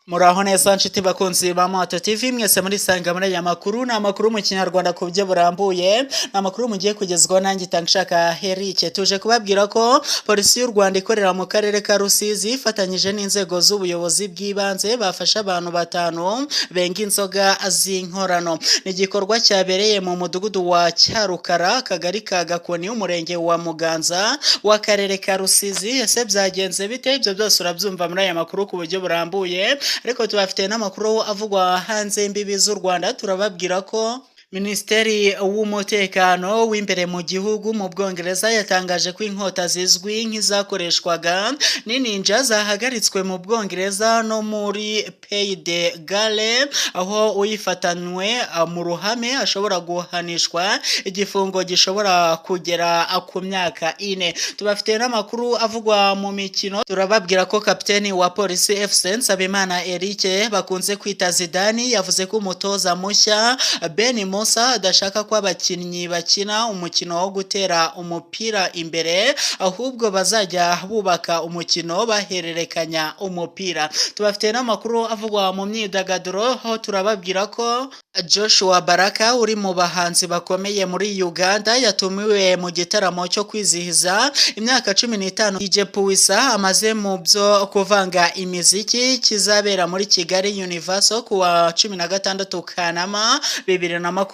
Muraho neza nshuti bakunzi ba Moto TV mwese muri sanga muri aya makuru na makuru mu kinyarwanda ku buryo burambuye na makuru mugiye kugezwaho nanjye Tangishaka Eric tuje kubabwira ko polisi y'u Rwanda ikorera mu karere ka Rusizi ifatanyije n'inzego z'ubuyobozi bw'ibanze bafasha abantu batanu benga inzoga z'inkorano. Ni igikorwa cyabereye mu mudugudu wa Cyarukara akagari ka Gakoni umurenge wa Muganza w'akarere ka Rusizi. Ese byagenze bite? Ibyo byose urabyumva muri aya makuru ku buryo burambuye. Ariko tubafite n'amakuru avugwa hanze y'imbibi z'u Rwanda. Turababwira ko Minisiteri w'umutekano w'imbere mu gihugu mu Bwongereza yatangaje ko inkota zizwi nk'izakoreshwaga n'ininja zahagaritswe mu Bwongereza no muri Pays de Galles, aho uyifatanywe mu ruhame ashobora guhanishwa igifungo gishobora kugera ku myaka 4. Tubafite n'amakuru avugwa mu mikino. Turababwira ko kapiteni wa polisi FC Nsabimana Eric bakunze kwita Zidane yavuze ko umutoza mushya Ben adashaka ko abakinnyi bakina umukino wo gutera umupira imbere, ahubwo bazajya bubaka umukino bahererekanya umupira. Tubafite n'amakuru avugwa mu myidagaduro, aho turababwira ko Joshua Baraka uri mu bahanzi bakomeye muri Uganda yatumiwe mu gitaramo cyo kwizihiza imyaka 15 DJ Puisa amaze mu byo kuvanga imiziki kizabera muri Kigali Universal kuwa 16 Kanama 2025.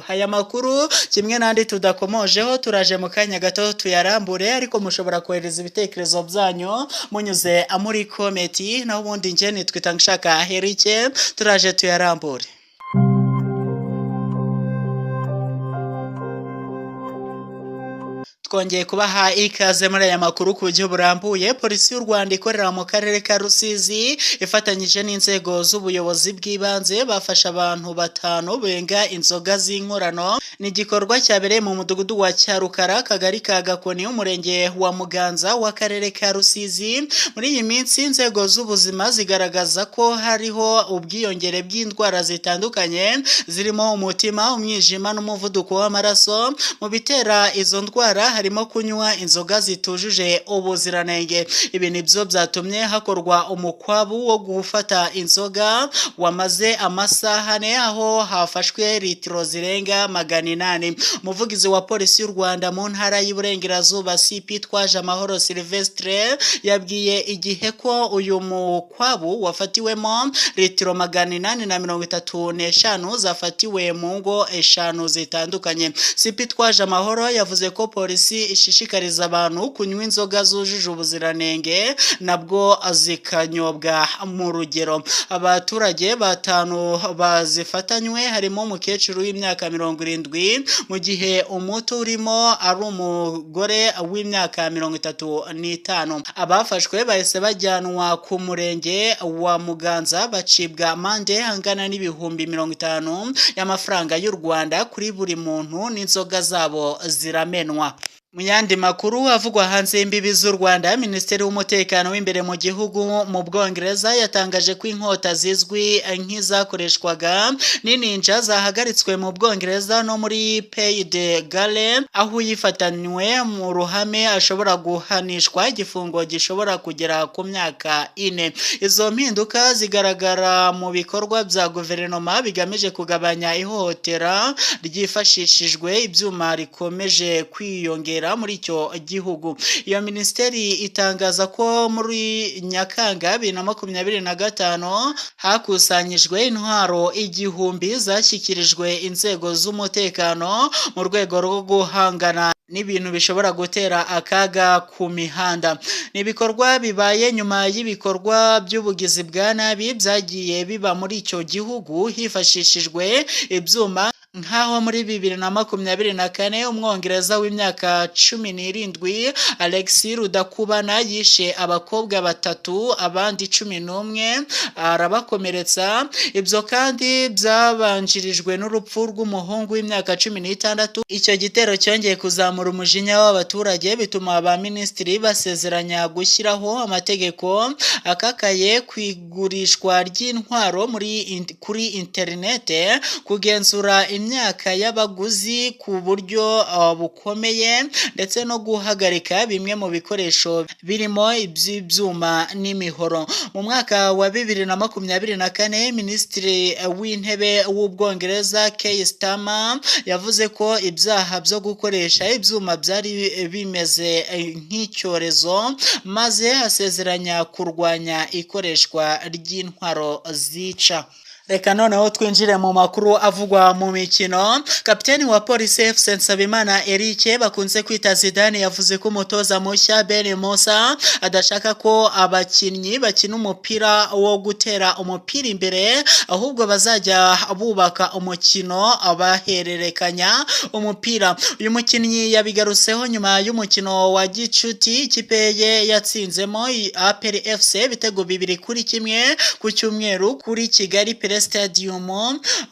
Aya makuru kimwe n'andi tudakomojeho turaje mu kanya gato tuyarambure, ariko mushobora kohereza ibitekerezo byanyu munyuze muri komenti, naho ubundi nje nitwa Tangishaka Eric turaje tuyarambure. Twongeye kubaha ikaze muri aya makuru ku buryo burambuye. Polisi y'u Rwanda ikorera mu karere ka Rusizi ifatanyije n'inzego z'ubuyobozi bw'ibanze bafasha abantu batanu benga inzoga z'inkorano. Ni igikorwa cyabereye mu mudugudu wa Cyarukara akagari ka Gakoni umurenge wa Muganza w'akarere ka Rusizi. Muri iyi minsi inzego z'ubuzima zigaragaza ko hariho ubwiyongere bw'indwara zitandukanye zirimo umutima, umwijima n'umuvuduko w'amaraso. Mu bitera izo ndwara harimo kunywa inzoga zitujuje ubuziranenge. Ibi nibyo byatumye hakorwa umukwabu wo gufata inzoga wamaze amasaha ane, aho hafashwe litiro zirenga 800. Umuvugizi wa polisi y'u Rwanda mu ntara y'Iburengerazuba CP Twajamahoro Sylvestre yabwiye igihe ko uyu mukwabu wafatiwemo litiro 835 zafatiwe mu ngo 5 zitandukanye. CP Twajamahoro yavuze ko polisi ishishikariza abantu kunywa inzoga zujuje ubuziranenge nabwo zikanyobwa mu rugero. Abaturage batanu bazifatanywe harimo umukecuru w'imyaka 70, mu gihe umuto urimo ari umugore w'imyaka 35. Abafashwe bahise bajyanwa ku murenge wa Muganza bacibwa amande angana n'ibihumbi 50 y'amafaranga y'u Rwanda kuri buri muntu, n'inzoga zabo ziramenwa. Mu yandi makuru avugwa hanze y'imbibi z'u Rwanda, Minisiteri w'umutekano w'imbere mu gihugu mu Bwongereza yatangaje ko inkota zizwi nk'izakoreshwaga n'ininja zahagaritswe mu Bwongereza no muri Pays de Galles, aho uyifatanywe mu ruhame ashobora guhanishwa igifungo gishobora kugera ku myaka 4. Izo mpinduka zigaragara mu bikorwa bya guverinoma bigamije kugabanya ihohotera ryifashishijwe ibyuma rikomeje kwiyongera muri icyo gihugu. Iyo minisiteri itangaza ko muri Nyakanga 2025 hakusanyijwe intwaro 1000 zashyikirijwe inzego z'umutekano mu rwego rwo guhangana n'ibintu bishobora gutera akaga ku mihanda. Ni ibikorwa bibaye nyuma y'ibikorwa by'ubugizi bwa nabi byagiye biba muri icyo gihugu hifashishijwe ibyuma, nkaho muri 2024 umwongereza w'imyaka 17 Alexis Rudakubana yishe abakobwa 3 abandi 11 arabakomeretsa. Ibyo kandi byabanjirijwe n'urupfu rw'umuhungu w'imyaka 16. Icyo gitero cyongeye kuzamura umujinya w'abaturage bituma abaminisitiri basezeranya gushyiraho amategeko akakaye ku igurishwa ry'intwaro kuri interinete, kugenzura imyaka y'abaguzi ku buryo bukomeye ndetse no guhagarika bimwe mu bikoresho birimo iby'ibyuma n'imihoro. Mu mwaka wa 2024 Minisitiri w'Intebe w'Ubwongereza Keir Starmer yavuze ko ibyaha byo gukoresha ibyuma byari bimeze nk'icyorezo maze asezeranya kurwanya ikoreshwa ry'intwaro zica. Reka noneho twinjire mu makuru avugwa mu mikino. Kapiteni wa Police FC Nsabimana Eric bakunze kwita Zidane yavuze ko umutoza mushya Ben Musa adashaka ko abakinnyi bakina umupira wo gutera umupira imbere, ahubwo bazajya bubaka umukino abahererekanya umupira. Uyu mukinnyi yabigarutseho nyuma y'umukino wa gicuti ikipe ye yatsinzemo APR FC bitego 2-1 ku cyumweru kuri Kigali Stadium.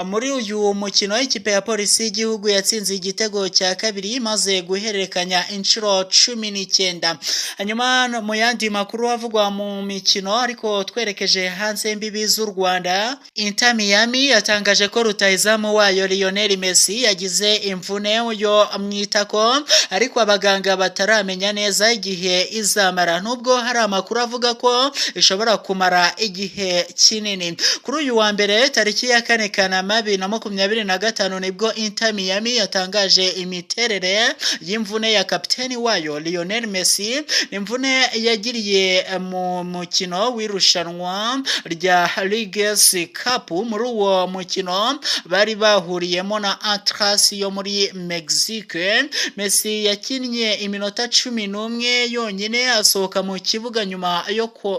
Muri uyu mukino ikipe ya Polisi y'igihugu yatsinze igitego cya kabiri maze guhererekanya inshuro 19. Hanyuma mu yandi makuru avugwa mu mikino ariko twerekeje hanze imbibi z'u Rwanda, Inter Miami yatangaje ko rutahizamu wayo Lionel Messi yagize imvune yo mwitako ariko abaganga bataramenya neza igihe izamara, nubwo hari amakuru avuga ko ishobora kumara igihe kinini. Kuri uyu wa mbere tariki ya 4 Kanama 2025 nibwo Inter Miami yatangaje imiterere y'imvune ya kapiteni wayo Lionel Messi. Imvune yagiriye mu mukino w'irushanwa rya Ligas Cup. Muri uwo mukino bari bahuriyemo na Atlas yo muri Mexique. Messi yakinnye iminota 11 yonyine asohoka mu kibuga nyuma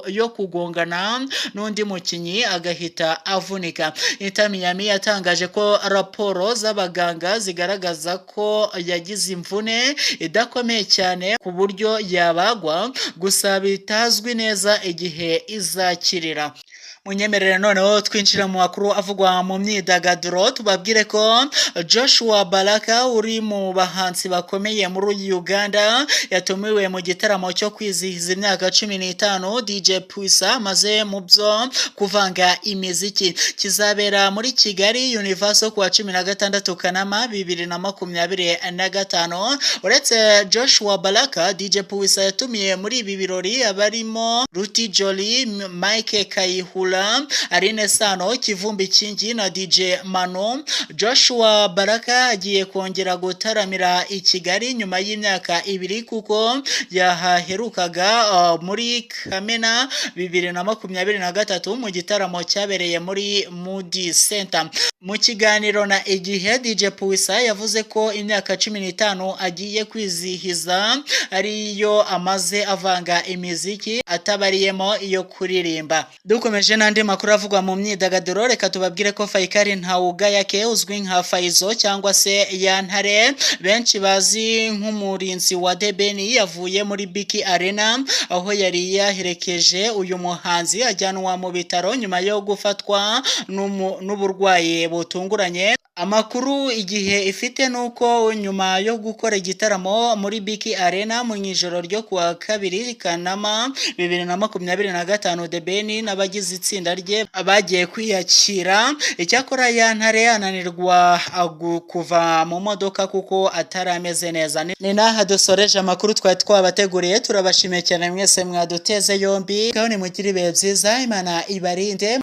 yo kugongana n'undi mukinnyi agahita avunika. Inter Miami yatangaje ko raporo z'abaganga zigaragaza ko yagize imvune idakomeye cyane ku buryo yabagwa, gusa bitazwi neza igihe izakirira. Munyemerere noneho twinjira mu makuru avugwa mu myidagaduro. Tubabwire ko Joshua Baraka uri mu bahanzi bakomeye muri Uganda yatumiwe mu gitaramo cyo kwizihiza imyaka 15 DJ Puisa maze mu byo kuvanga imiziki kizabera muri Kigali Universal kuwa 16 Kanama 2025. Uretse Joshua Baraka, DJ Puisa yatumiye muri ibi birori abarimo Ruti Jolly, Mike Kayihura, Arine Sano, Kivumbi Kingi na DJ Mano. Joshua Baraka agiye kongera gutaramira i Kigali nyuma y'imyaka 2 kuko yahaherukaga muri Kamena 2023 mu gitaramo cyabereye muri Moody Center. Mu kiganiro na Igihe, DJ Puisa yavuze ko imyaka 15 agiye kwizihiza ariyo amaze avanga imiziki atabariyemo iyo kuririmba. Dukomeje n'andi makuru avugwa mu myidagaduro, reka tubabwire ko Faikari Ntawugayake uzwi nka Faizo cyangwa se Yantare benshi bazi nk'umurinzi wa The Ben yavuye muri Biki Arena aho yari yaherekeje uyu muhanzi ajyanwa mu bitaro nyuma yo gufatwa n'uburwayi butunguranye. Amakuru Igihe ifite nuko nyuma yo gukora igitaramo muri Biki Arena mu ijoro ryo kuwa 2 Kanama 2025 The Ben n'abagize itsinda rye bagiye kwiyakira. Icyakora Yantare ananirwa kuva mu modoka kuko atarameze neza. Ni naha dusoreje amakuru twari twabateguriye. Turabashimiye cyane mwese mwaduteze yombi. Kandi mugire ibihe byiza, Imana ibarinde.